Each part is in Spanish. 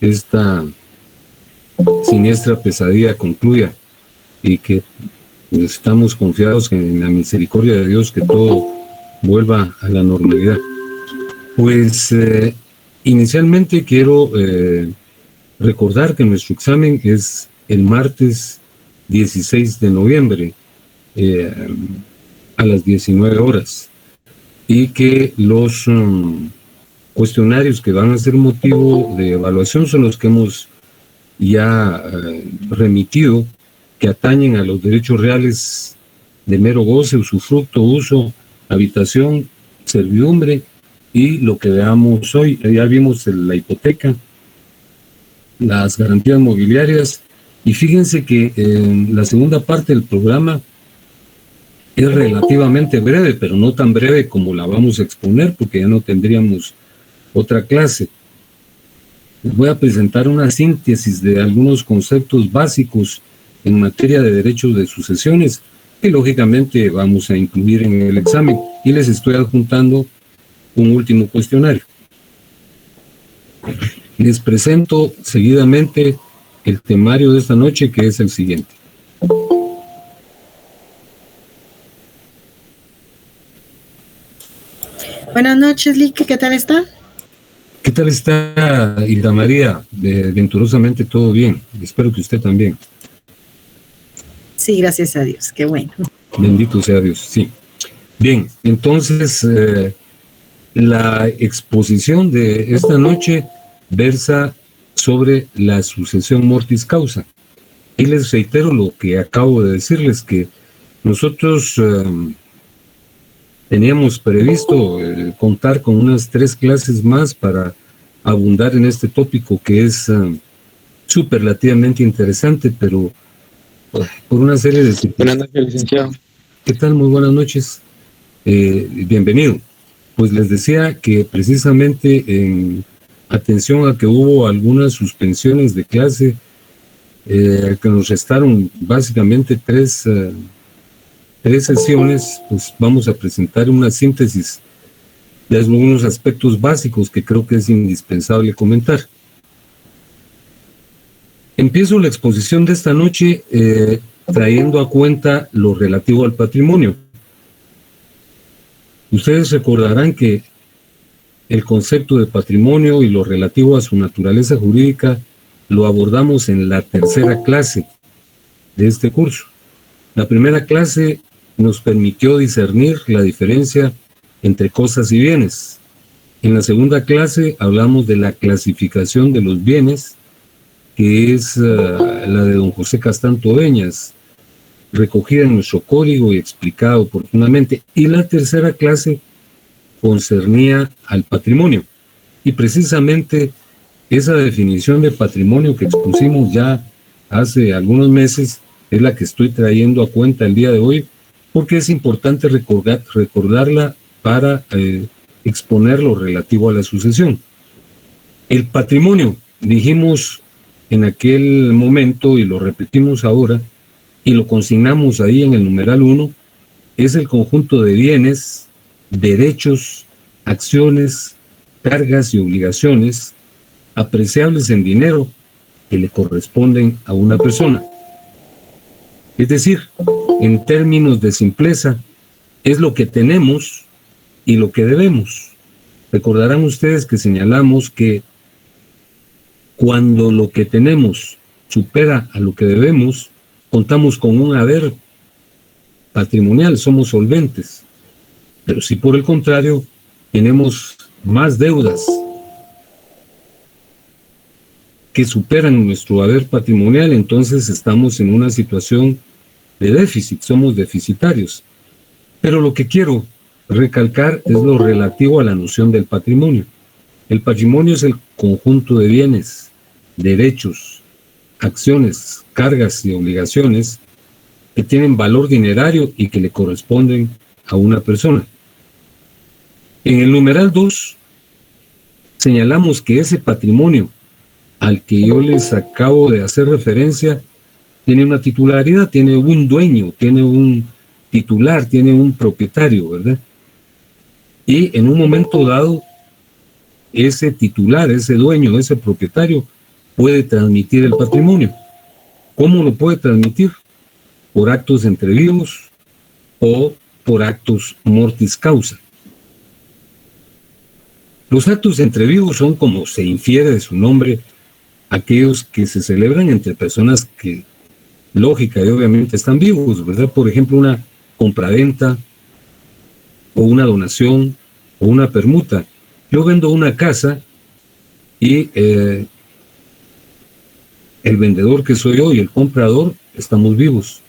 esta siniestra pesadilla concluya y que estamos confiados en la misericordia de Dios que todo vuelva a la normalidad. Pues inicialmente quiero recordar que nuestro examen es el martes 16 de noviembre a las 19 horas y que los cuestionarios que van a ser motivo de evaluación son los que hemos ya remitido, que atañen a los derechos reales de mero goce, usufructo, uso, habitación, servidumbre y lo que veamos hoy. Ya vimos la hipoteca, las garantías mobiliarias, y fíjense que la segunda parte del programa es relativamente breve, pero no tan breve como la vamos a exponer, porque ya no tendríamos otra clase. Les voy a presentar una síntesis de algunos conceptos básicos en materia de derechos de sucesiones, que lógicamente vamos a incluir en el examen, y les estoy adjuntando un último cuestionario. Les presento seguidamente el temario de esta noche, que es el siguiente. Buenas noches, Lique, ¿qué tal está? ¿Qué tal está, Hilda María? Venturosamente todo bien. Espero que usted también. Sí, gracias a Dios, qué bueno. Bendito sea Dios, sí. Bien, entonces la exposición de esta noche versa sobre la sucesión mortis causa. Y les reitero lo que acabo de decirles, que nosotros teníamos previsto contar con unas 3 clases más para abundar en este tópico que es superlativamente interesante, pero por una serie de circunstancias. Buenas noches, licenciado. ¿Qué tal? Muy buenas noches. Bienvenido. Pues les decía que precisamente en atención a que hubo algunas suspensiones de clase, que nos restaron básicamente 3 sesiones, pues vamos a presentar una síntesis de algunos aspectos básicos que creo que es indispensable comentar. Empiezo la exposición de esta noche trayendo a cuenta lo relativo al patrimonio. Ustedes recordarán que el concepto de patrimonio y lo relativo a su naturaleza jurídica lo abordamos en la 3ª clase de este curso. La primera clase nos permitió discernir la diferencia entre cosas y bienes. En la segunda clase hablamos de la clasificación de los bienes, que es la de don José Castanto Beñas, recogida en nuestro código y explicada oportunamente. Y la 3ª clase concernía al patrimonio. Y precisamente esa definición de patrimonio que expusimos ya hace algunos meses es la que estoy trayendo a cuenta el día de hoy, porque es importante recordarla para exponer lo relativo a la sucesión. El patrimonio, dijimos en aquel momento y lo repetimos ahora, y lo consignamos ahí en el numeral 1, es el conjunto de bienes, derechos, acciones, cargas y obligaciones apreciables en dinero que le corresponden a una persona. Es decir, en términos de simpleza, es lo que tenemos y lo que debemos. Recordarán ustedes que señalamos que cuando lo que tenemos supera a lo que debemos, contamos con un haber patrimonial, somos solventes. Pero si por el contrario tenemos más deudas que superan nuestro haber patrimonial, entonces estamos en una situación de déficit, somos deficitarios. Pero lo que quiero recalcar es lo relativo a la noción del patrimonio. El patrimonio es el conjunto de bienes, derechos, acciones, cargas y obligaciones que tienen valor dinerario y que le corresponden a una persona. En el numeral 2 señalamos que ese patrimonio al que yo les acabo de hacer referencia tiene una titularidad, tiene un dueño, tiene un titular, tiene un propietario, ¿verdad? Y en un momento dado, ese titular, ese dueño, ese propietario, puede transmitir el patrimonio. ¿Cómo lo puede transmitir? Por actos entre vivos o por actos mortis causa. Los actos entre vivos son, como se infiere de su nombre, aquellos que se celebran entre personas que, lógica y obviamente, están vivos, ¿verdad? Por ejemplo, una compraventa o una donación o una permuta. Yo vendo una casa y el vendedor, que soy yo, y el comprador estamos vivos.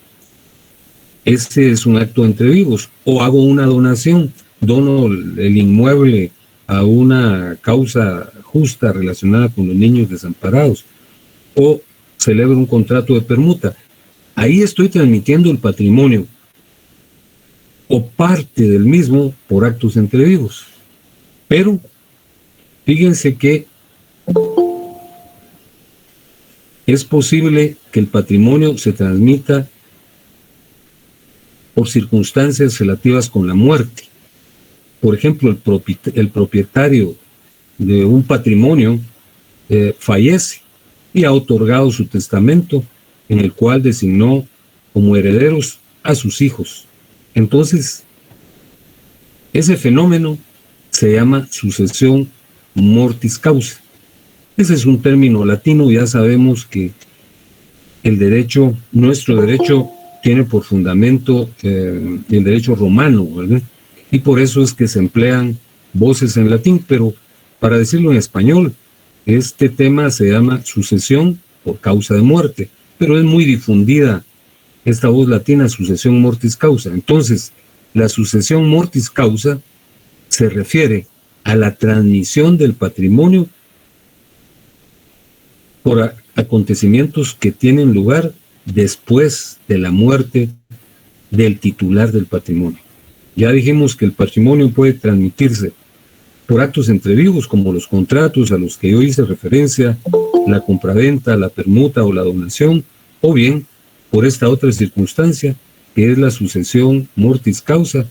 Ese es un acto entre vivos. O hago una donación, dono el inmueble a una causa justa relacionada con los niños desamparados, o celebro un contrato de permuta. Ahí estoy transmitiendo el patrimonio o parte del mismo por actos entre vivos. Pero fíjense que es posible que el patrimonio se transmita por circunstancias relativas con la muerte. Por ejemplo, el propietario de un patrimonio fallece y ha otorgado su testamento, en el cual designó como herederos a sus hijos. Entonces, ese fenómeno se llama sucesión mortis causa. Ese es un término latino. Ya sabemos que el derecho, nuestro derecho, tiene por fundamento el derecho romano, ¿verdad? Y por eso es que se emplean voces en latín, pero para decirlo en español, este tema se llama sucesión por causa de muerte, pero es muy difundida esta voz latina, sucesión mortis causa. Entonces, la sucesión mortis causa se refiere a la transmisión del patrimonio por acontecimientos que tienen lugar después de la muerte del titular del patrimonio. Ya dijimos que el patrimonio puede transmitirse por actos entre vivos, como los contratos a los que yo hice referencia, la compraventa, la permuta o la donación, o bien por esta otra circunstancia, que es la sucesión mortis causa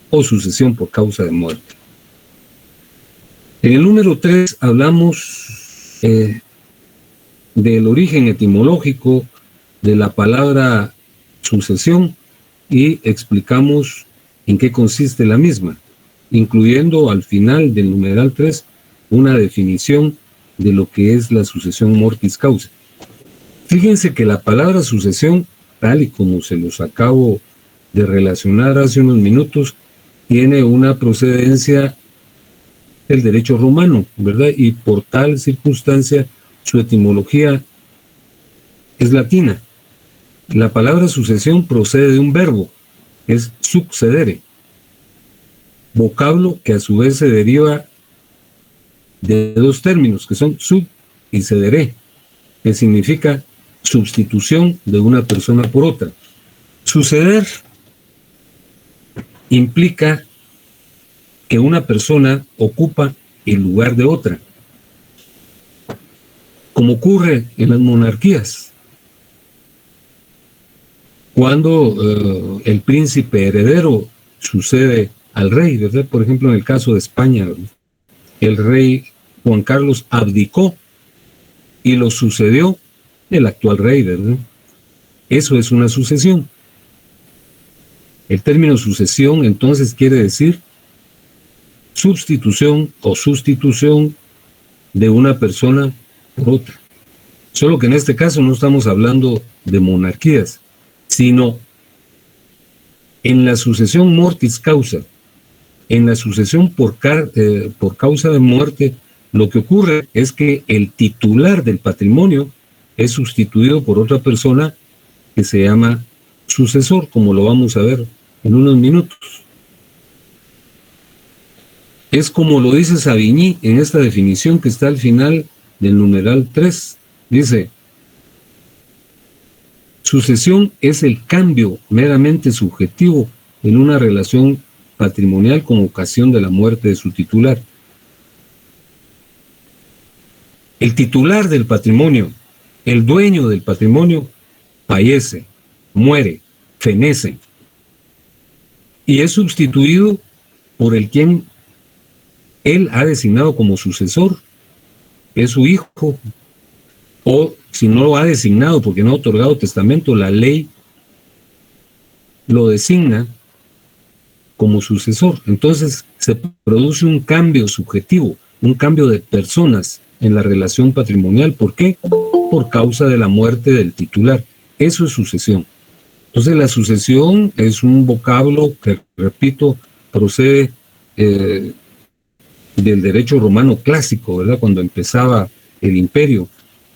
o sucesión por causa de muerte. En el número 3 hablamos del origen etimológico de la palabra sucesión y explicamos en qué consiste la misma, incluyendo al final del numeral 3 una definición de lo que es la sucesión mortis causa. Fíjense que la palabra sucesión, tal y como se los acabo de relacionar hace unos minutos, tiene una procedencia del derecho romano, ¿verdad? Y por tal circunstancia su etimología es latina. La palabra sucesión procede de un verbo, es succedere, vocablo que a su vez se deriva de dos términos, que son sub y cedere, que significa sustitución de una persona por otra. Suceder implica que una persona ocupa el lugar de otra, como ocurre en las monarquías. Cuando el príncipe heredero sucede al rey, ¿verdad? Por ejemplo, en el caso de España, ¿verdad? El rey Juan Carlos abdicó y lo sucedió el actual rey, ¿verdad? Eso es una sucesión. El término sucesión entonces quiere decir sustitución o sustitución de una persona por otra. Solo que en este caso no estamos hablando de monarquías, sino en la sucesión mortis causa, en la sucesión por causa de muerte, lo que ocurre es que el titular del patrimonio es sustituido por otra persona que se llama sucesor, como lo vamos a ver en unos minutos. Es como lo dice Savigny en esta definición que está al final del numeral 3. Dice: sucesión es el cambio meramente subjetivo en una relación patrimonial con ocasión de la muerte de su titular. El titular del patrimonio, el dueño del patrimonio, fallece, muere, fenece, y es sustituido por el quien él ha designado como sucesor, es su hijo, o si no lo ha designado porque no ha otorgado testamento, la ley lo designa como sucesor. Entonces se produce un cambio subjetivo, un cambio de personas en la relación patrimonial. ¿Por qué? Por causa de la muerte del titular. Eso es sucesión. Entonces la sucesión es un vocablo que, repito, procede del derecho romano clásico, ¿verdad? Cuando empezaba el imperio,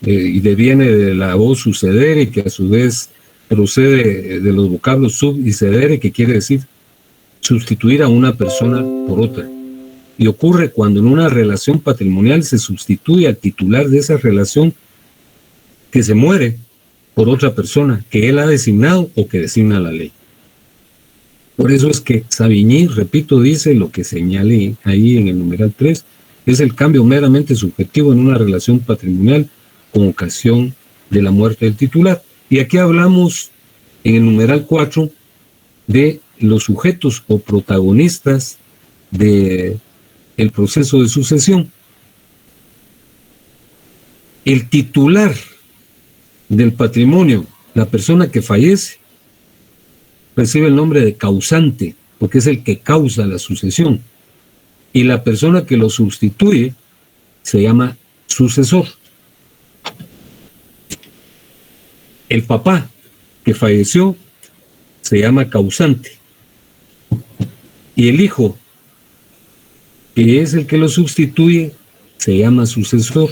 y deviene de la voz sucedere, que a su vez procede de los vocablos sub y cedere, que quiere decir sustituir a una persona por otra. Y ocurre cuando en una relación patrimonial se sustituye al titular de esa relación que se muere por otra persona que él ha designado o que designa la ley. Por eso es que Savigny, repito, dice lo que señalé ahí en el numeral 3, es el cambio meramente subjetivo en una relación patrimonial con ocasión de la muerte del titular. Y aquí hablamos en el numeral 4 de los sujetos o protagonistas del proceso de sucesión. El titular del patrimonio, la persona que fallece, recibe el nombre de causante, porque es el que causa la sucesión. Y la persona que lo sustituye se llama sucesor. El papá que falleció se llama causante. Y el hijo, que es el que lo sustituye, se llama sucesor.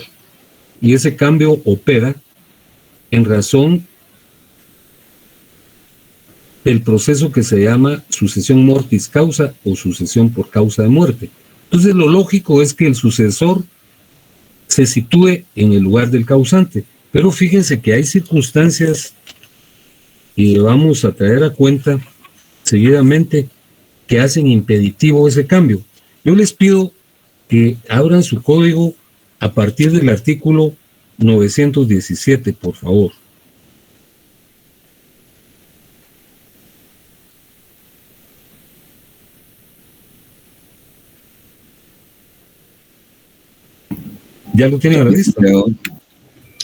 Y ese cambio opera en razón del proceso que se llama sucesión mortis causa o sucesión por causa de muerte. Entonces lo lógico es que el sucesor se sitúe en el lugar del causante. Pero fíjense que hay circunstancias, y vamos a traer a cuenta seguidamente, que hacen impeditivo ese cambio. Yo les pido que abran su código a partir del artículo 917, por favor. ¿Ya lo tienen a la lista?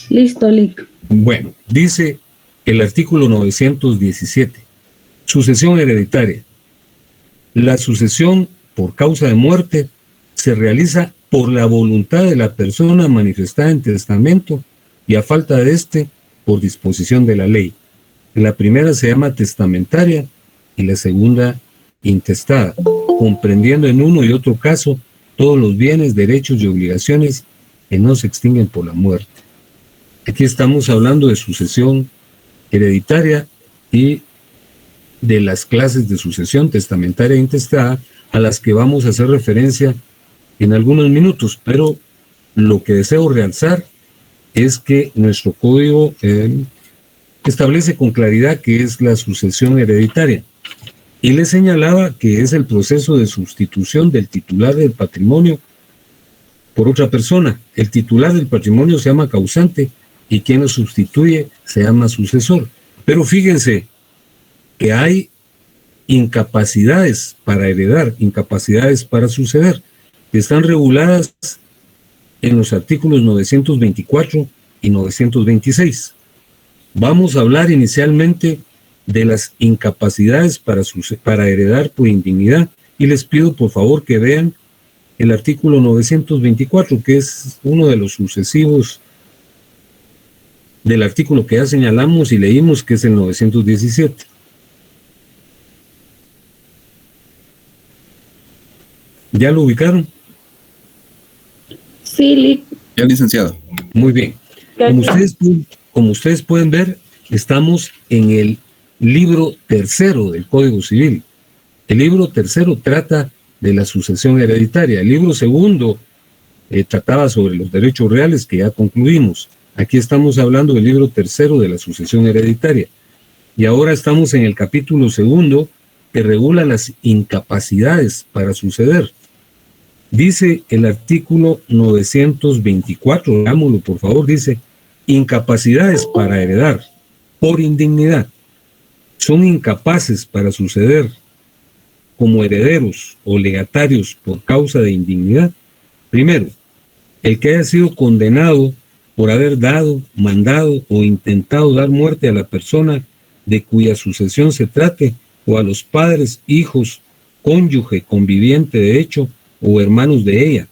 Listo, Lic. Bueno, dice el artículo 917, sucesión hereditaria. La sucesión por causa de muerte se realiza por la voluntad de la persona manifestada en testamento y a falta de éste, por disposición de la ley. La primera se llama testamentaria y la segunda intestada, comprendiendo en uno y otro caso todos los bienes, derechos y obligaciones que no se extinguen por la muerte. Aquí estamos hablando de sucesión hereditaria y de las clases de sucesión testamentaria e intestada a las que vamos a hacer referencia en algunos minutos, pero lo que deseo realzar es que nuestro código establece con claridad qué es la sucesión hereditaria. Y le señalaba que es el proceso de sustitución del titular del patrimonio por otra persona. El titular del patrimonio se llama causante y quien lo sustituye se llama sucesor. Pero fíjense que hay incapacidades para heredar, incapacidades para suceder, que están reguladas en los artículos 924 y 926. Vamos a hablar inicialmente de las incapacidades para heredar por indignidad, y les pido por favor que vean el artículo 924, que es uno de los sucesivos del artículo que ya señalamos y leímos, que es el 917. ¿Ya lo ubicaron? Sí, Ya, licenciado. Muy bien. Como ustedes pueden ver, estamos en el libro tercero del Código Civil. El libro tercero trata de la sucesión hereditaria. El libro segundo trataba sobre los derechos reales, que ya concluimos. Aquí estamos hablando del libro tercero de la sucesión hereditaria. Y ahora estamos en el capítulo segundo, que regula las incapacidades para suceder. Dice el artículo 924, leámoslo por favor, dice: incapacidades para heredar por indignidad. Son incapaces para suceder como herederos o legatarios por causa de indignidad. Primero, el que haya sido condenado por haber dado, mandado o intentado dar muerte a la persona de cuya sucesión se trate, o a los padres, hijos, cónyuge, conviviente de hecho, o hermanos de ella.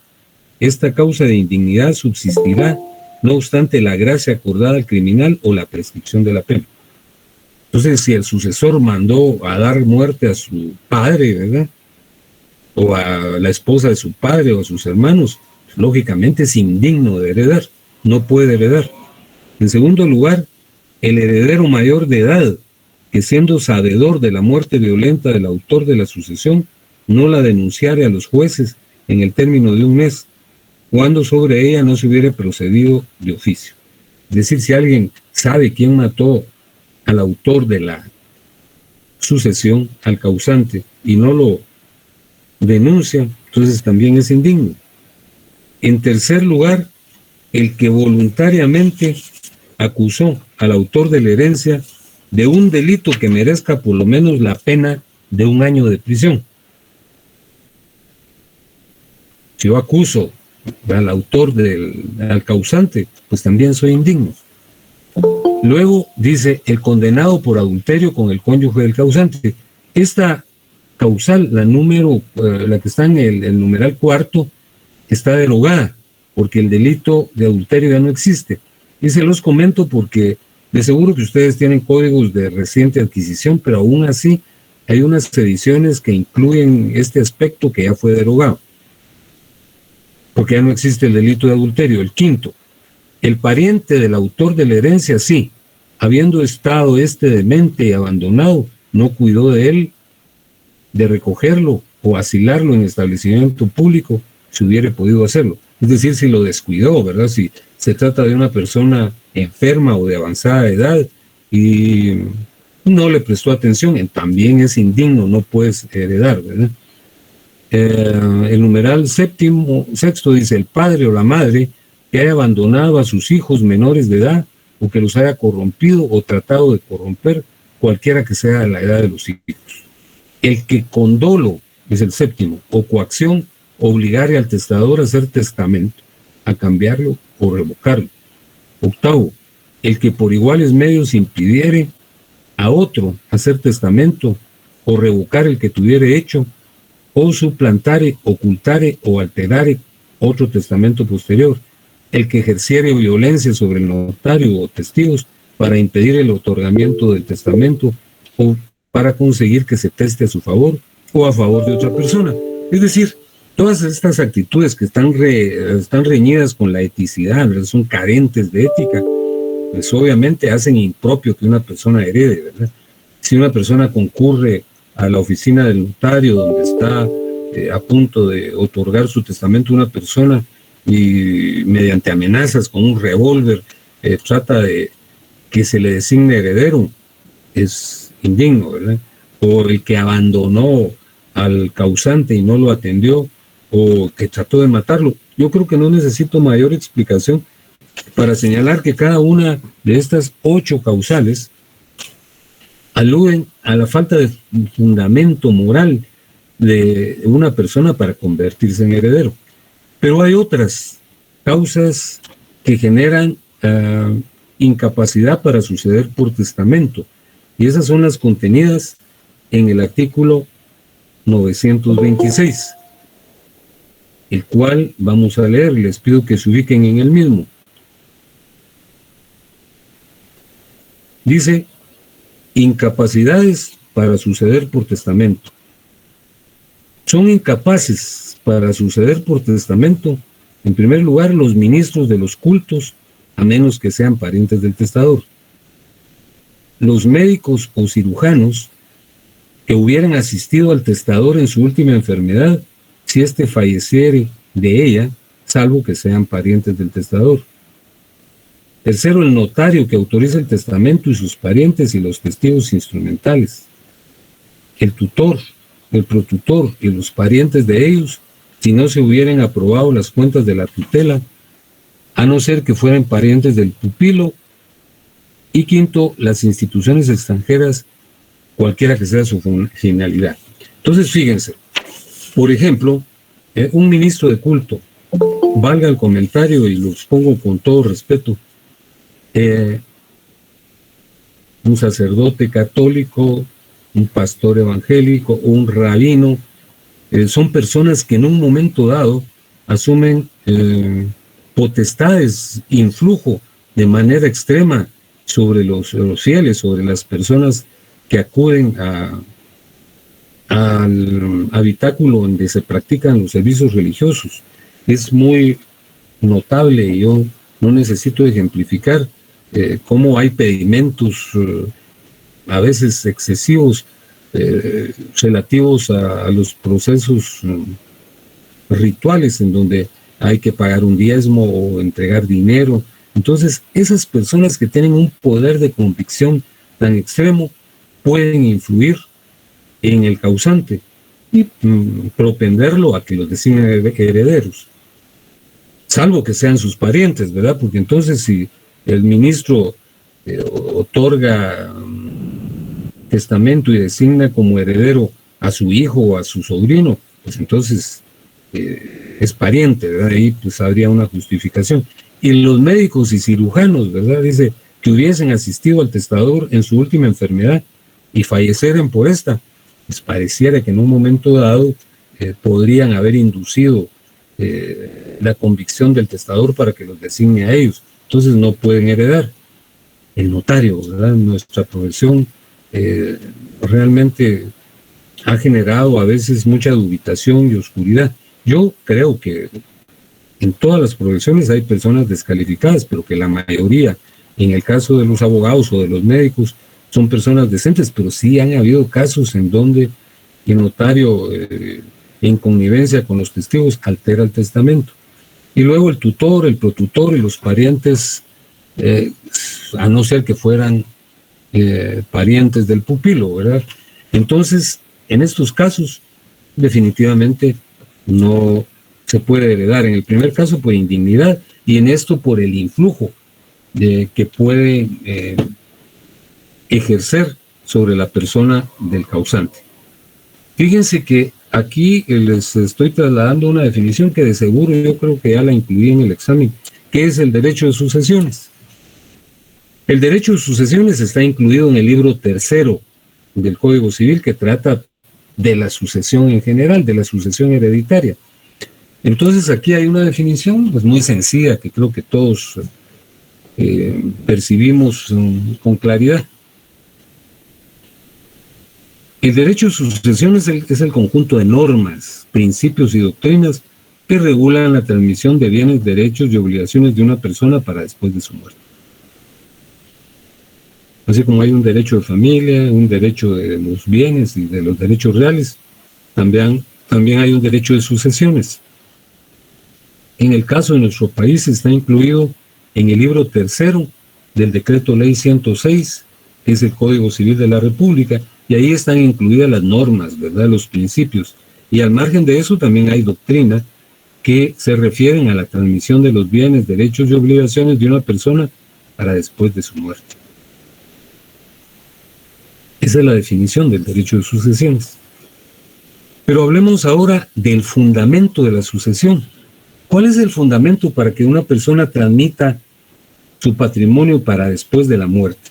Esta causa de indignidad subsistirá, no obstante la gracia acordada al criminal o la prescripción de la pena. Entonces, si el sucesor mandó a dar muerte a su padre, ¿verdad?, o a la esposa de su padre o a sus hermanos, lógicamente es indigno de heredar, no puede heredar. En segundo lugar, el heredero mayor de edad, que siendo sabedor de la muerte violenta del autor de la sucesión, no la denunciare a los jueces en el término de un mes, cuando sobre ella no se hubiere procedido de oficio. Es decir, si alguien sabe quién mató al autor de la sucesión, al causante, y no lo denuncia, entonces también es indigno. En tercer lugar, el que voluntariamente acusó al autor de la herencia de un delito que merezca por lo menos la pena de 1 año de prisión. Si yo acuso al autor al causante, pues también soy indigno. Luego dice el condenado por adulterio con el cónyuge del causante. Esta causal, la que está en el numeral 4, está derogada, porque el delito de adulterio ya no existe. Y se los comento porque de seguro que ustedes tienen códigos de reciente adquisición, pero aún así hay unas ediciones que incluyen este aspecto que ya fue derogado, porque ya no existe el delito de adulterio. El quinto, el pariente del autor de la herencia, sí, habiendo estado demente y abandonado, no cuidó de él, de recogerlo o asilarlo en establecimiento público, si hubiera podido hacerlo. Es decir, si lo descuidó, ¿verdad? Si se trata de una persona enferma o de avanzada edad y no le prestó atención, también es indigno, no puedes heredar, ¿verdad? El numeral sexto dice: el padre o la madre que haya abandonado a sus hijos menores de edad o que los haya corrompido o tratado de corromper, cualquiera que sea la edad de los hijos. El que con dolo, es el séptimo, o coacción, obligare al testador a hacer testamento, a cambiarlo o revocarlo. Octavo, el que por iguales medios impidiere a otro hacer testamento o revocar el que tuviere hecho, o suplantare, ocultare o alterare otro testamento posterior, el que ejerciere violencia sobre el notario o testigos para impedir el otorgamiento del testamento o para conseguir que se teste a su favor o a favor de otra persona. Es decir, todas estas actitudes que están reñidas con la eticidad, ¿verdad?, son carentes de ética, pues obviamente hacen impropio que una persona herede, ¿verdad? Si una persona concurre a la oficina del notario donde está a punto de otorgar su testamento a una persona y mediante amenazas con un revólver trata de que se le designe heredero, es indigno, ¿verdad? O el que abandonó al causante y no lo atendió, o que trató de matarlo. Yo creo que no necesito mayor explicación para señalar que cada una de estas 8 causales aluden a la falta de fundamento moral de una persona para convertirse en heredero. Pero hay otras causas que generan incapacidad para suceder por testamento, y esas son las contenidas en el artículo 926, el cual vamos a leer. Les pido que se ubiquen en el mismo. Dice: incapacidades para suceder por testamento. Son incapaces para suceder por testamento, en primer lugar, los ministros de los cultos, a menos que sean parientes del testador. Los médicos o cirujanos que hubieran asistido al testador en su última enfermedad, si éste falleciere de ella, salvo que sean parientes del testador. Tercero, el notario que autoriza el testamento y sus parientes y los testigos instrumentales. El tutor, el protutor y los parientes de ellos, si no se hubieran aprobado las cuentas de la tutela, a no ser que fueran parientes del pupilo. Y quinto, las instituciones extranjeras, cualquiera que sea su finalidad. Entonces, fíjense, por ejemplo, un ministro de culto valga el comentario y los pongo con todo respeto, un sacerdote católico, un pastor evangélico, un rabino, son personas que en un momento dado asumen potestades, influjo de manera extrema sobre los fieles, sobre las personas que acuden al habitáculo donde se practican los servicios religiosos. Es muy notable, y yo no necesito ejemplificar cómo hay pedimentos a veces excesivos relativos a los procesos rituales en donde hay que pagar un diezmo o entregar dinero. Entonces, esas personas que tienen un poder de convicción tan extremo pueden influir en el causante y propenderlo a que los designen herederos, salvo que sean sus parientes, ¿verdad? Porque entonces si el ministro otorga testamento y designa como heredero a su hijo o a su sobrino, pues entonces es pariente, ¿verdad? Ahí pues habría una justificación. Y los médicos y cirujanos, ¿verdad? Dice que hubiesen asistido al testador en su última enfermedad y fallecieran por esta, pues pareciera que en un momento dado podrían haber inducido la convicción del testador para que los designe a ellos. Entonces no pueden heredar. El notario, ¿verdad? Nuestra profesión realmente ha generado a veces mucha dubitación y oscuridad. Yo creo que en todas las profesiones hay personas descalificadas, pero que la mayoría, en el caso de los abogados o de los médicos, son personas decentes, pero sí han habido casos en donde el notario, en connivencia con los testigos, altera el testamento. Y luego el tutor, el protutor y los parientes, a no ser que fueran parientes del pupilo, ¿verdad? Entonces, en estos casos, definitivamente no se puede heredar. En el primer caso por indignidad y en esto por el influjo que puede ejercer sobre la persona del causante. Fíjense que aquí les estoy trasladando una definición que de seguro yo creo que ya la incluí en el examen, que es el derecho de sucesiones. El derecho de sucesiones está incluido en el libro 3 del Código Civil, que trata de la sucesión en general, de la sucesión hereditaria. Entonces aquí hay una definición pues muy sencilla que creo que todos percibimos con claridad. El derecho de sucesión es el conjunto de normas, principios y doctrinas que regulan la transmisión de bienes, derechos y obligaciones de una persona para después de su muerte. Así como hay un derecho de familia, un derecho de los bienes y de los derechos reales, también hay un derecho de sucesiones. En el caso de nuestro país está incluido en el libro 3 del Decreto Ley 106, que es el Código Civil de la República, y ahí están incluidas las normas, ¿verdad?, los principios. Y al margen de eso también hay doctrina que se refieren a la transmisión de los bienes, derechos y obligaciones de una persona para después de su muerte. Esa es la definición del derecho de sucesiones. Pero hablemos ahora del fundamento de la sucesión. ¿Cuál es el fundamento para que una persona transmita su patrimonio para después de la muerte?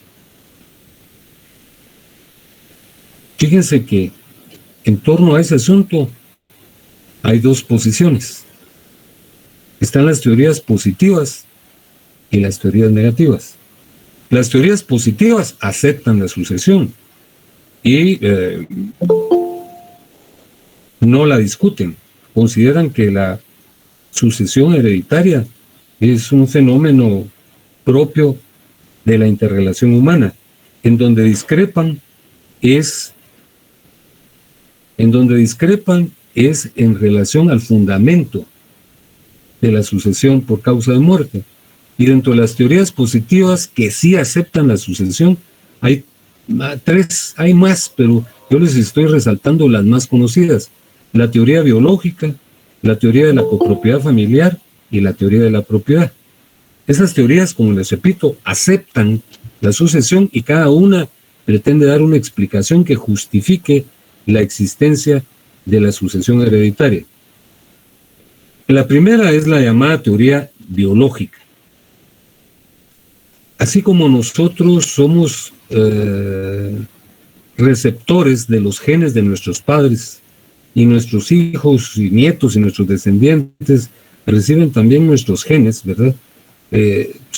Fíjense que en torno a ese asunto hay dos posiciones. Están las teorías positivas y las teorías negativas. Las teorías positivas aceptan la sucesión y no la discuten. Consideran que la sucesión hereditaria es un fenómeno propio de la interrelación humana. En donde discrepan es en relación al fundamento de la sucesión por causa de muerte. Y dentro de las teorías positivas que sí aceptan la sucesión, hay tres, hay más, pero yo les estoy resaltando las más conocidas: la teoría biológica, la teoría de la copropiedad familiar y la teoría de la propiedad. Esas teorías, como les repito, aceptan la sucesión y cada una pretende dar una explicación que justifique la existencia de la sucesión hereditaria. La primera es la llamada teoría biológica. Así como nosotros somos receptores de los genes de nuestros padres, y nuestros hijos y nietos y nuestros descendientes reciben también nuestros genes, ¿verdad?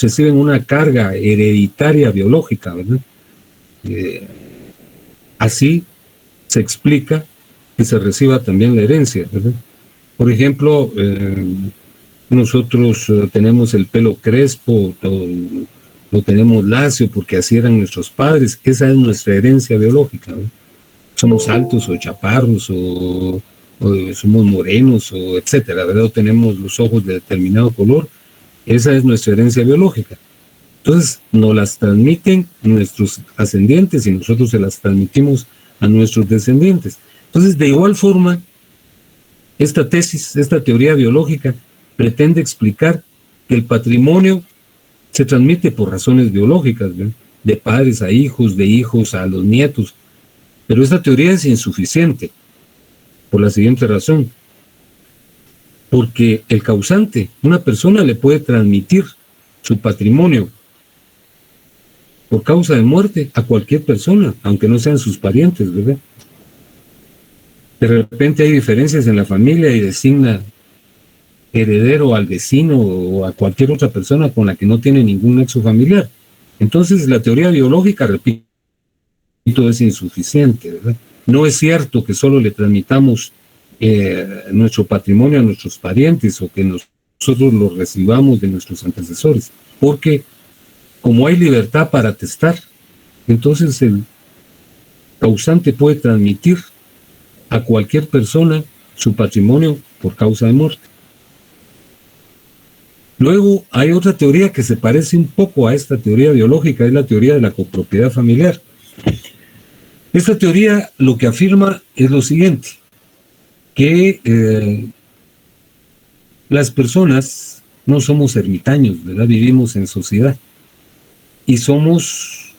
Reciben una carga hereditaria biológica, ¿verdad? Así se explica que se reciba también la herencia, ¿verdad? Por ejemplo, nosotros tenemos el pelo crespo, lo tenemos lacio porque así eran nuestros padres. Esa es nuestra herencia biológica, ¿verdad? Somos altos o chaparros o somos morenos o etcétera, ¿verdad? O tenemos los ojos de determinado color. Esa es nuestra herencia biológica. Entonces nos las transmiten nuestros ascendientes y nosotros se las transmitimos a nuestros descendientes. Entonces, de igual forma, esta tesis, esta teoría biológica pretende explicar que el patrimonio se transmite por razones biológicas, ¿verdad? De padres a hijos, de hijos a los nietos. Pero esta teoría es insuficiente por la siguiente razón. Porque el causante, una persona le puede transmitir su patrimonio por causa de muerte a cualquier persona, aunque no sean sus parientes, ¿verdad? De repente hay diferencias en la familia y designa heredero al vecino o a cualquier otra persona con la que no tiene ningún nexo familiar. Entonces la teoría biológica, repito, es insuficiente, ¿verdad? No es cierto que solo le transmitamos nuestro patrimonio a nuestros parientes o que nosotros lo recibamos de nuestros antecesores, porque como hay libertad para testar, entonces el causante puede transmitir a cualquier persona su patrimonio por causa de muerte. Luego hay otra teoría que se parece un poco a esta teoría biológica, es la teoría de la copropiedad familiar. Esta teoría lo que afirma es lo siguiente, que las personas no somos ermitaños, ¿verdad? Vivimos en sociedad y somos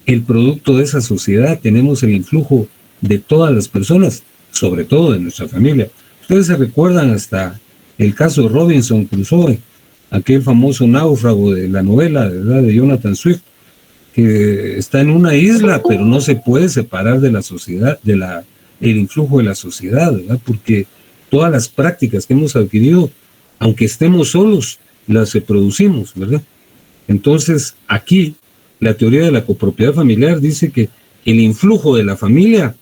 el producto de esa sociedad, tenemos el influjo de todas las personas, sobre todo de nuestra familia. Ustedes se recuerdan hasta el caso de Robinson Crusoe, aquel famoso náufrago de la novela, ¿verdad?, de Jonathan Swift, que está en una isla, pero no se puede separar de la sociedad, el influjo de la sociedad, ¿verdad? Porque todas las prácticas que hemos adquirido, aunque estemos solos, las reproducimos, ¿verdad? Entonces, aquí, la teoría de la copropiedad familiar dice que el influjo de la familia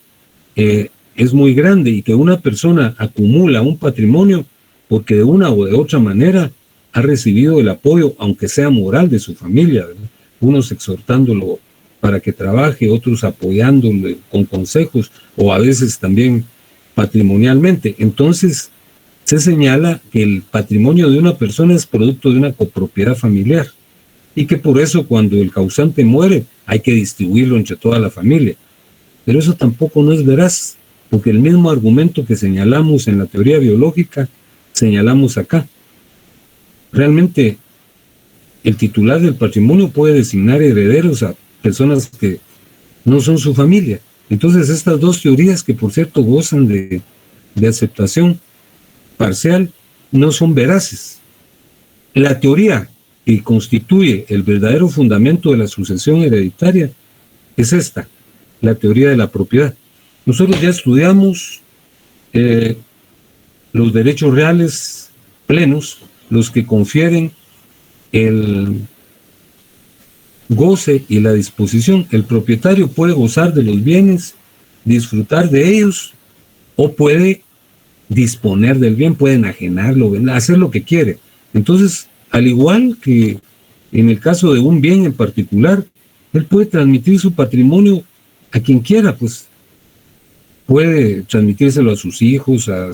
es muy grande y que una persona acumula un patrimonio porque de una o de otra manera ha recibido el apoyo, aunque sea moral, de su familia, ¿verdad? Unos exhortándolo para que trabaje, otros apoyándolo con consejos o a veces también patrimonialmente. Entonces, se señala que el patrimonio de una persona es producto de una copropiedad familiar y que por eso cuando el causante muere hay que distribuirlo entre toda la familia. Pero eso tampoco no es veraz, porque el mismo argumento que señalamos en la teoría biológica, señalamos acá. Realmente, el titular del patrimonio puede designar herederos a personas que no son su familia. Entonces, estas dos teorías, que por cierto gozan de aceptación parcial, no son veraces. La teoría que constituye el verdadero fundamento de la sucesión hereditaria es esta, la teoría de la propiedad. Nosotros ya estudiamos los derechos reales plenos, los que confieren el goce y la disposición. El propietario puede gozar de los bienes, disfrutar de ellos, o puede disponer del bien, puede enajenarlo, hacer lo que quiere. Entonces, al igual que en el caso de un bien en particular, él puede transmitir su patrimonio a quien quiera, pues puede transmitírselo a sus hijos, a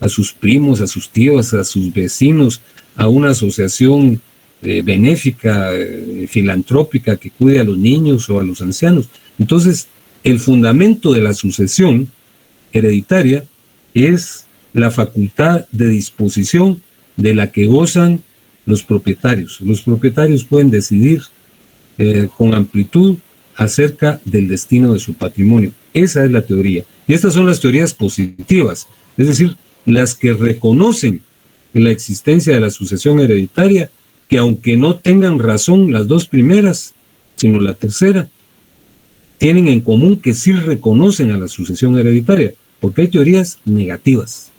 sus primos, a sus tíos, a sus vecinos, a una asociación benéfica, filantrópica que cuide a los niños o a los ancianos. Entonces, el fundamento de la sucesión hereditaria es la facultad de disposición de la que gozan los propietarios. Los propietarios pueden decidir con amplitud acerca del destino de su patrimonio. Esa es la teoría. Y estas son las teorías positivas. Es decir, las que reconocen la existencia de la sucesión hereditaria, que aunque no tengan razón las dos primeras, sino la tercera, tienen en común que sí reconocen a la sucesión hereditaria, porque hay teorías negativas,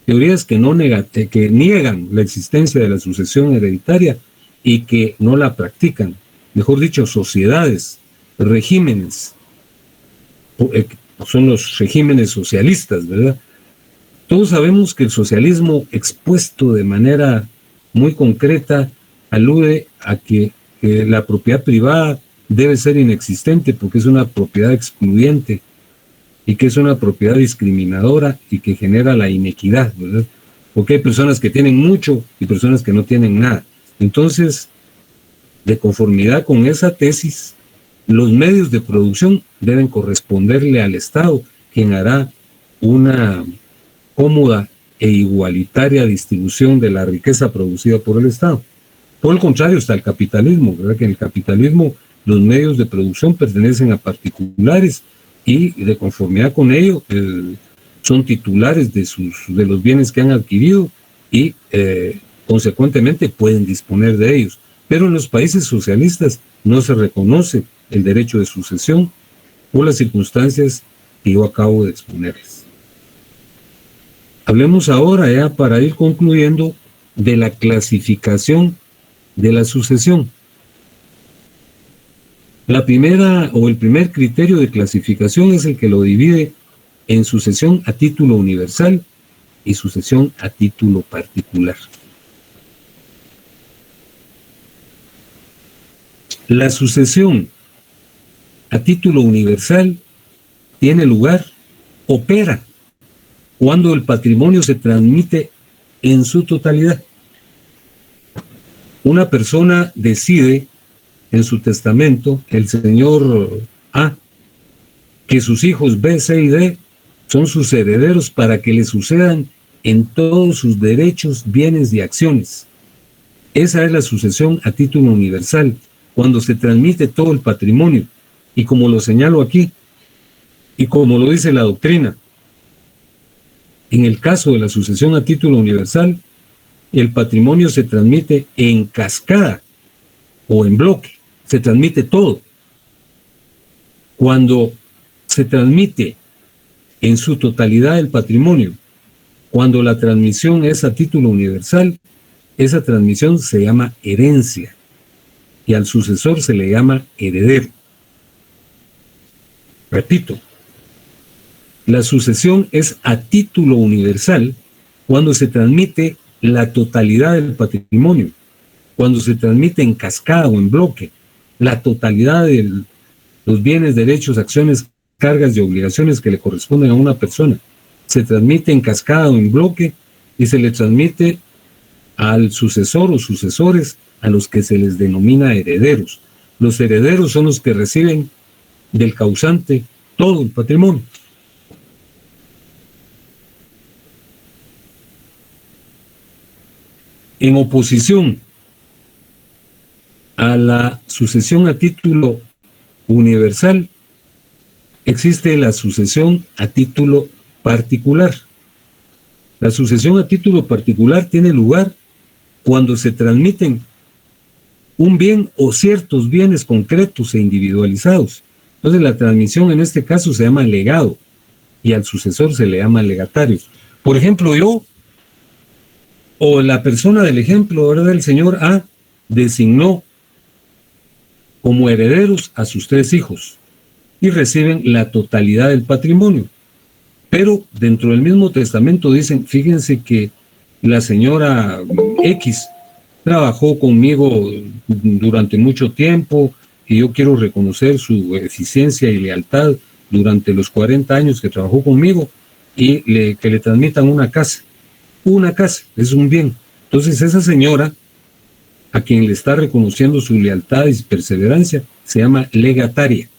teorías que niegan la existencia de la sucesión hereditaria y que no la practican, mejor dicho, sociedades, regímenes, son los regímenes socialistas, ¿verdad? Todos sabemos que el socialismo expuesto de manera muy concreta alude a que la propiedad privada debe ser inexistente porque es una propiedad excluyente y que es una propiedad discriminadora y que genera la inequidad, ¿verdad? Porque hay personas que tienen mucho y personas que no tienen nada. Entonces, de conformidad con esa tesis, los medios de producción deben corresponderle al Estado, quien hará una cómoda e igualitaria distribución de la riqueza producida por el Estado. Por el contrario está el capitalismo, ¿verdad? Que en el capitalismo los medios de producción pertenecen a particulares y de conformidad con ello son titulares de los bienes que han adquirido y consecuentemente pueden disponer de ellos. Pero en los países socialistas no se reconoce el derecho de sucesión por las circunstancias que yo acabo de exponerles. Hablemos ahora, ya para ir concluyendo, de la clasificación de la sucesión. La primera o el primer criterio de clasificación es el que lo divide en sucesión a título universal y sucesión a título particular. La sucesión a título universal tiene lugar, opera, cuando el patrimonio se transmite en su totalidad. Una persona decide en su testamento, el señor A, que sus hijos B, C y D son sus herederos para que le sucedan en todos sus derechos, bienes y acciones. Esa es la sucesión a título universal, cuando se transmite todo el patrimonio, y como lo señalo aquí, y como lo dice la doctrina, en el caso de la sucesión a título universal, el patrimonio se transmite en cascada o en bloque, se transmite todo. Cuando se transmite en su totalidad el patrimonio, cuando la transmisión es a título universal, esa transmisión se llama herencia y al sucesor se le llama heredero. Repito, la sucesión es a título universal cuando se transmite la totalidad del patrimonio, cuando se transmite en cascada o en bloque, la totalidad de los bienes, derechos, acciones, cargas y obligaciones que le corresponden a una persona. Se transmite en cascada o en bloque y se le transmite al sucesor o sucesores a los que se les denomina herederos. Los herederos son los que reciben del causante todo el patrimonio. En oposición a la sucesión a título universal, existe la sucesión a título particular. La sucesión a título particular tiene lugar cuando se transmiten un bien o ciertos bienes concretos e individualizados. Entonces la transmisión en este caso se llama legado y al sucesor se le llama legatario. Por ejemplo, yo o la persona del ejemplo, ¿verdad? El señor A designó como herederos a sus 3 hijos y reciben la totalidad del patrimonio. Pero dentro del mismo testamento dicen, fíjense que la señora X trabajó conmigo durante mucho tiempo y yo quiero reconocer su eficiencia y lealtad durante los 40 años que trabajó conmigo y que le transmitan una casa. Una casa es un bien. Entonces esa señora, a quien le está reconociendo su lealtad y perseverancia, se llama legataria.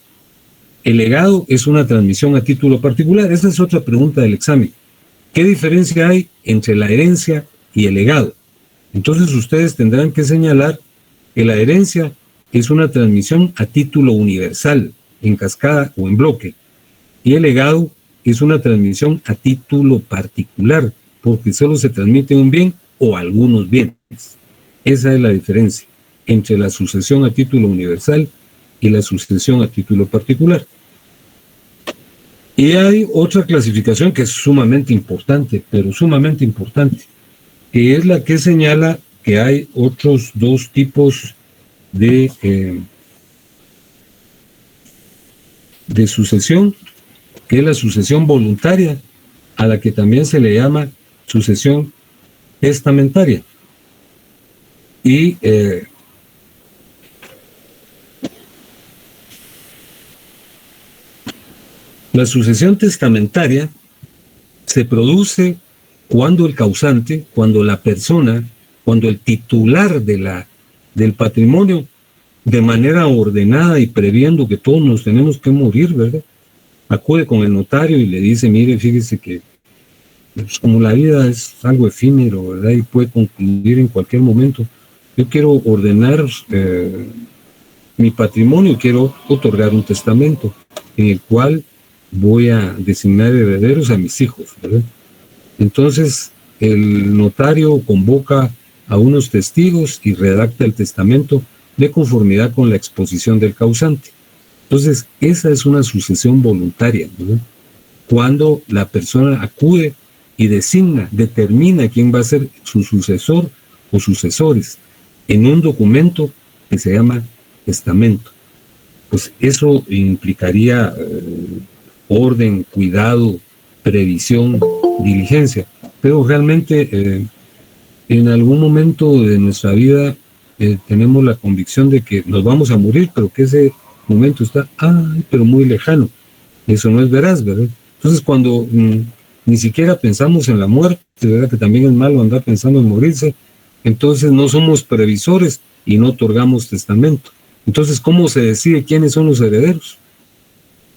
El legado es una transmisión a título particular. Esa es otra pregunta del examen. ¿Qué diferencia hay entre la herencia y el legado? Entonces ustedes tendrán que señalar que la herencia es una transmisión a título universal, en cascada o en bloque, y el legado es una transmisión a título particular, porque solo se transmite un bien o algunos bienes. Esa es la diferencia entre la sucesión a título universal y la sucesión a título particular. Y hay otra clasificación que es sumamente importante, pero sumamente importante, que es la que señala que hay otros dos tipos de sucesión, que es la sucesión voluntaria, a la que también se le llama sucesión testamentaria. Y la sucesión testamentaria se produce cuando el causante, cuando la persona, cuando el titular del patrimonio, de manera ordenada y previendo que todos nos tenemos que morir, ¿verdad?, acude con el notario y le dice: mire, fíjese que pues, como la vida es algo efímero, ¿verdad?, y puede concluir en cualquier momento, yo quiero ordenar mi patrimonio, quiero otorgar un testamento en el cual voy a designar herederos a mis hijos, ¿verdad? Entonces, el notario convoca a unos testigos y redacta el testamento de conformidad con la exposición del causante. Entonces, esa es una sucesión voluntaria, ¿verdad?, cuando la persona acude y determina quién va a ser su sucesor o sucesores en un documento que se llama testamento. Pues eso implicaría orden, cuidado, previsión, diligencia, pero realmente en algún momento de nuestra vida tenemos la convicción de que nos vamos a morir, pero que ese momento está, pero muy lejano. Eso no es veraz, ¿verdad? Entonces, cuando ni siquiera pensamos en la muerte, ¿verdad?, que también es malo andar pensando en morirse, entonces no somos previsores y no otorgamos testamento. Entonces, ¿cómo se decide quiénes son los herederos?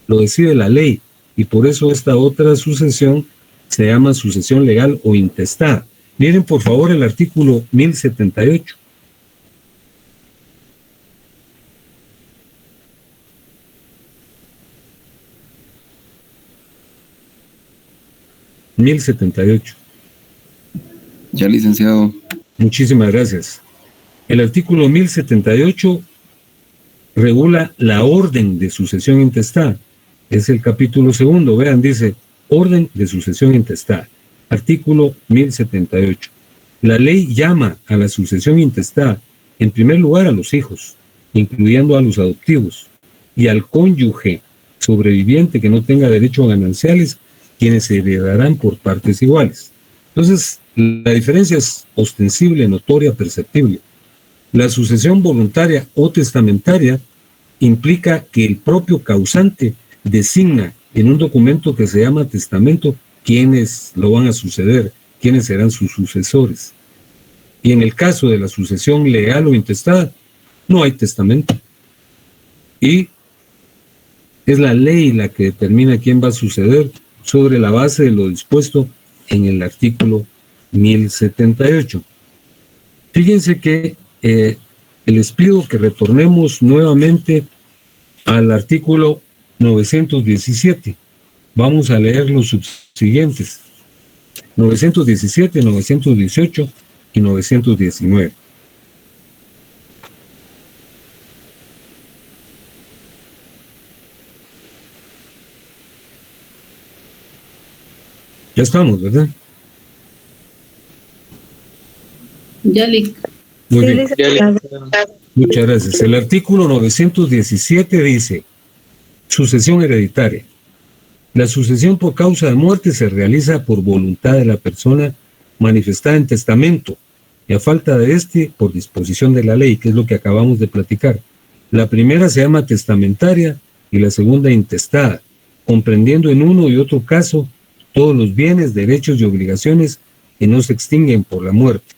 Lo decide la ley, y por eso esta otra sucesión se llama sucesión legal o intestada. Miren, por favor, el artículo 1078. Ya, licenciado. Muchísimas gracias. El artículo 1078 regula la orden de sucesión intestada. Es el capítulo segundo. Vean, dice: orden de sucesión intestada. Artículo 1078. La ley llama a la sucesión intestada, en primer lugar, a los hijos, incluyendo a los adoptivos, y al cónyuge sobreviviente que no tenga derecho a gananciales, quienes se heredarán por partes iguales. Entonces, la diferencia es ostensible, notoria, perceptible. La sucesión voluntaria o testamentaria implica que el propio causante designa en un documento que se llama testamento quiénes lo van a suceder, quiénes serán sus sucesores. Y en el caso de la sucesión legal o intestada, no hay testamento. Y es la ley la que determina quién va a suceder sobre la base de lo dispuesto en el artículo 1078. Fíjense que les pido que retornemos nuevamente al artículo 917. Vamos a leer los subsiguientes: 917, 918 y 919. Ya estamos, ¿verdad? Ya, Lic. Muy bien. Muchas gracias. El artículo 917 dice: sucesión hereditaria. La sucesión por causa de muerte se realiza por voluntad de la persona manifestada en testamento, y a falta de este, por disposición de la ley, que es lo que acabamos de platicar. La primera se llama testamentaria y la segunda intestada, comprendiendo en uno y otro caso todos los bienes, derechos y obligaciones que no se extinguen por la muerte.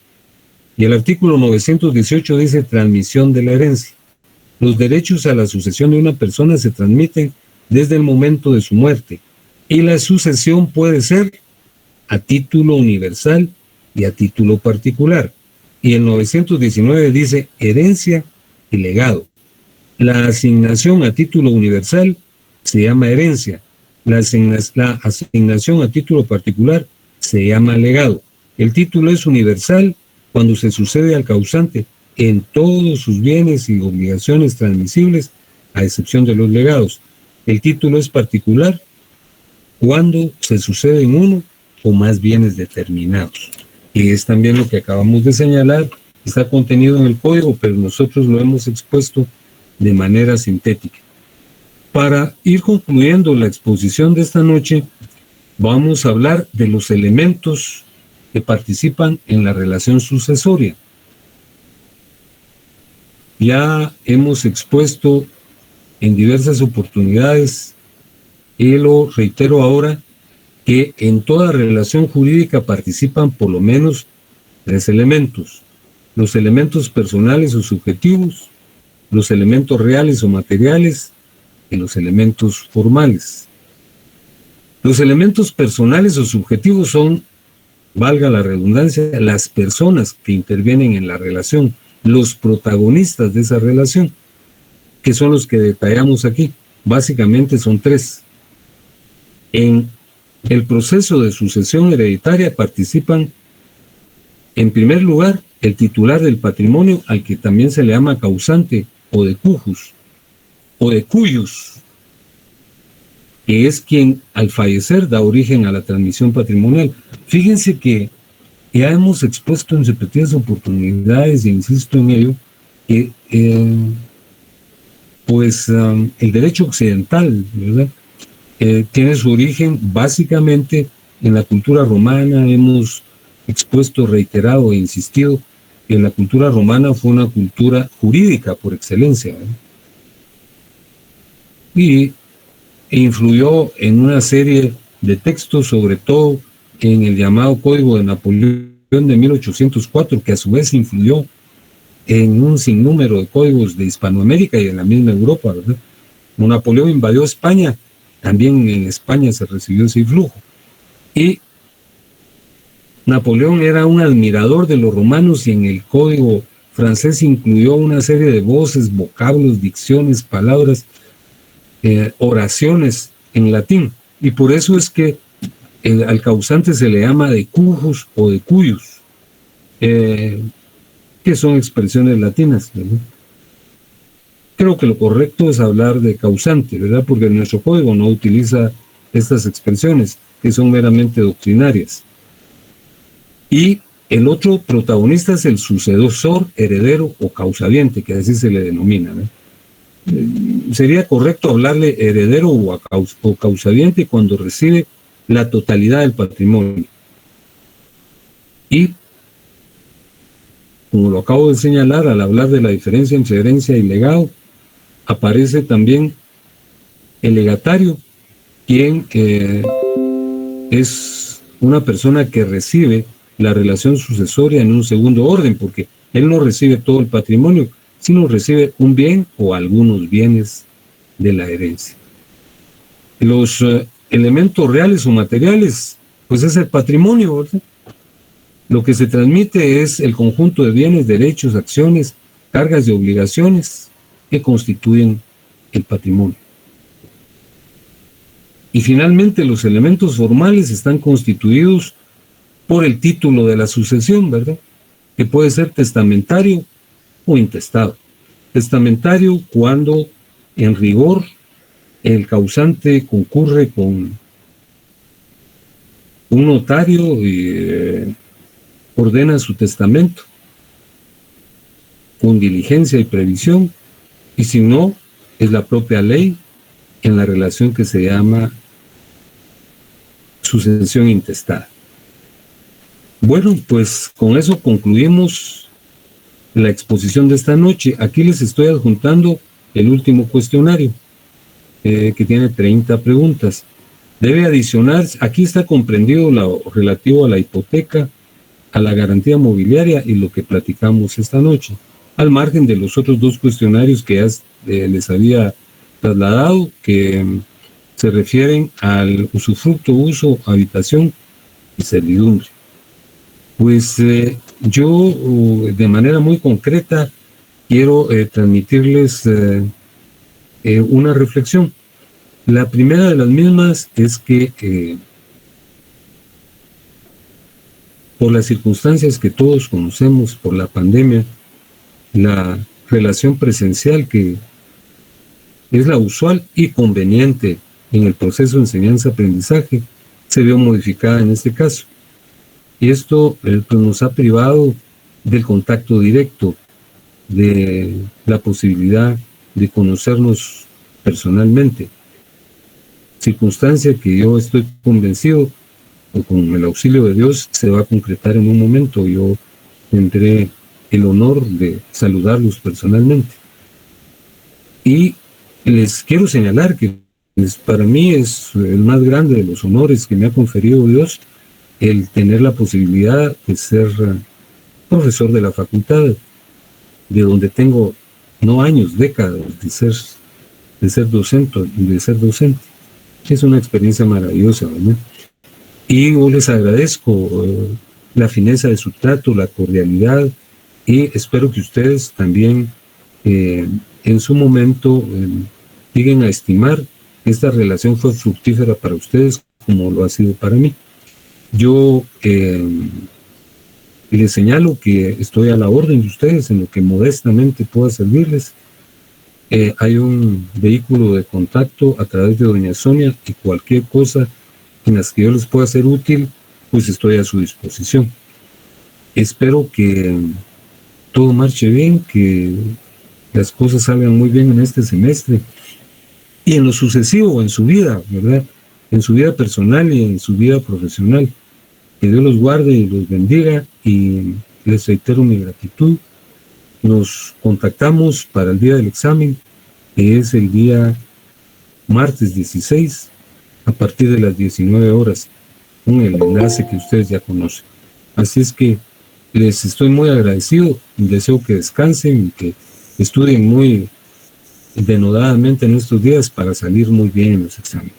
Y el artículo 918 dice: transmisión de la herencia. Los derechos a la sucesión de una persona se transmiten desde el momento de su muerte, y la sucesión puede ser a título universal y a título particular. Y el 919 dice: herencia y legado. La asignación a título universal se llama herencia. La asignación a título particular se llama legado. El título es universal cuando se sucede al causante en todos sus bienes y obligaciones transmisibles, a excepción de los legados. El título es particular cuando se sucede en uno o más bienes determinados. Y es también lo que acabamos de señalar, está contenido en el código, pero nosotros lo hemos expuesto de manera sintética. Para ir concluyendo la exposición de esta noche, vamos a hablar de los elementos que participan en la relación sucesoria. Ya hemos expuesto en diversas oportunidades, y lo reitero ahora, que en toda relación jurídica participan por lo menos 3 elementos: los elementos personales o subjetivos, los elementos reales o materiales y los elementos formales. Los elementos personales o subjetivos son, valga la redundancia, las personas que intervienen en la relación, los protagonistas de esa relación, que son los que detallamos aquí. Básicamente son 3. En el proceso de sucesión hereditaria participan, en primer lugar, el titular del patrimonio, al que también se le llama causante o de cujus, o de cuyus, que es quien al fallecer da origen a la transmisión patrimonial. Fíjense que ya hemos expuesto en repetidas oportunidades, e insisto en ello, que el derecho occidental, ¿verdad?, tiene su origen básicamente en la cultura romana. Hemos expuesto, reiterado e insistido que la cultura romana fue una cultura jurídica por excelencia, ¿verdad?, y influyó en una serie de textos, sobre todo en el llamado Código de Napoleón de 1804, que a su vez influyó en un sinnúmero de códigos de Hispanoamérica y en la misma Europa, ¿verdad? Napoleón invadió España, también en España se recibió ese influjo. Y Napoleón era un admirador de los romanos, y en el código francés incluyó una serie de voces, vocablos, dicciones, palabras, oraciones en latín. Y por eso es que al causante se le llama de cujus o de cuyus, que son expresiones latinas, ¿verdad? Creo que lo correcto es hablar de causante, ¿verdad?, porque nuestro código no utiliza estas expresiones, que son meramente doctrinarias. Y el otro protagonista es el sucesor, heredero o causaviente, que así se le denomina, ¿no? Sería correcto hablarle heredero o causaviente cuando recibe la totalidad del patrimonio. Y, como lo acabo de señalar, al hablar de la diferencia entre herencia y legado, aparece también el legatario, quien es una persona que recibe la relación sucesoria en un segundo orden, porque él no recibe todo el patrimonio, sino recibe un bien o algunos bienes de la herencia. Los elementos reales o materiales, pues es el patrimonio, ¿verdad? Lo que se transmite es el conjunto de bienes, derechos, acciones, cargas y obligaciones que constituyen el patrimonio. Y finalmente los elementos formales están constituidos por el título de la sucesión, ¿verdad?, que puede ser testamentario o intestado. Testamentario cuando, en rigor, el causante concurre con un notario y ordena su testamento con diligencia y previsión, y si no, es la propia ley en la relación que se llama sucesión intestada. Bueno, pues con eso concluimos la exposición de esta noche. Aquí les estoy adjuntando el último cuestionario, que tiene 30 preguntas. Debe adicionar, aquí está comprendido lo relativo a la hipoteca, a la garantía mobiliaria y lo que platicamos esta noche, al margen de los otros 2 cuestionarios que ya les había trasladado, que se refieren al usufructo, uso, habitación y servidumbre. Pues yo de manera muy concreta quiero transmitirles una reflexión. La primera de las mismas es que por las circunstancias que todos conocemos, por la pandemia, la relación presencial que es la usual y conveniente en el proceso de enseñanza-aprendizaje, se vio modificada en este caso. Y esto pues, nos ha privado del contacto directo, de la posibilidad de conocernos personalmente. Circunstancia que yo estoy convencido, o con el auxilio de Dios, se va a concretar en un momento. Yo tendré el honor de saludarlos personalmente. Y les quiero señalar que para mí es el más grande de los honores que me ha conferido Dios el tener la posibilidad de ser profesor de la facultad, de donde tengo no años, décadas de ser docente. Es una experiencia maravillosa, ¿verdad? Y yo les agradezco la fineza de su trato, la cordialidad, y espero que ustedes también en su momento lleguen a estimar que esta relación fue fructífera para ustedes como lo ha sido para mí. Yo les señalo que estoy a la orden de ustedes en lo que modestamente pueda servirles. Hay un vehículo de contacto a través de doña Sonia y cualquier cosa en las que yo les pueda ser útil, pues estoy a su disposición. Espero que todo marche bien, que las cosas salgan muy bien en este semestre y en lo sucesivo, en su vida, ¿verdad? En su vida personal y en su vida profesional. Que Dios los guarde y los bendiga, y les reitero mi gratitud. Nos contactamos para el día del examen, que es el día martes 16, a partir de las 19 horas, con el enlace que ustedes ya conocen. Así es que les estoy muy agradecido, deseo que descansen y que estudien muy denodadamente en estos días para salir muy bien en los exámenes.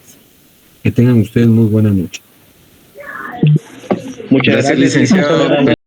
Que tengan ustedes muy buena noche. Muchas gracias, licenciado.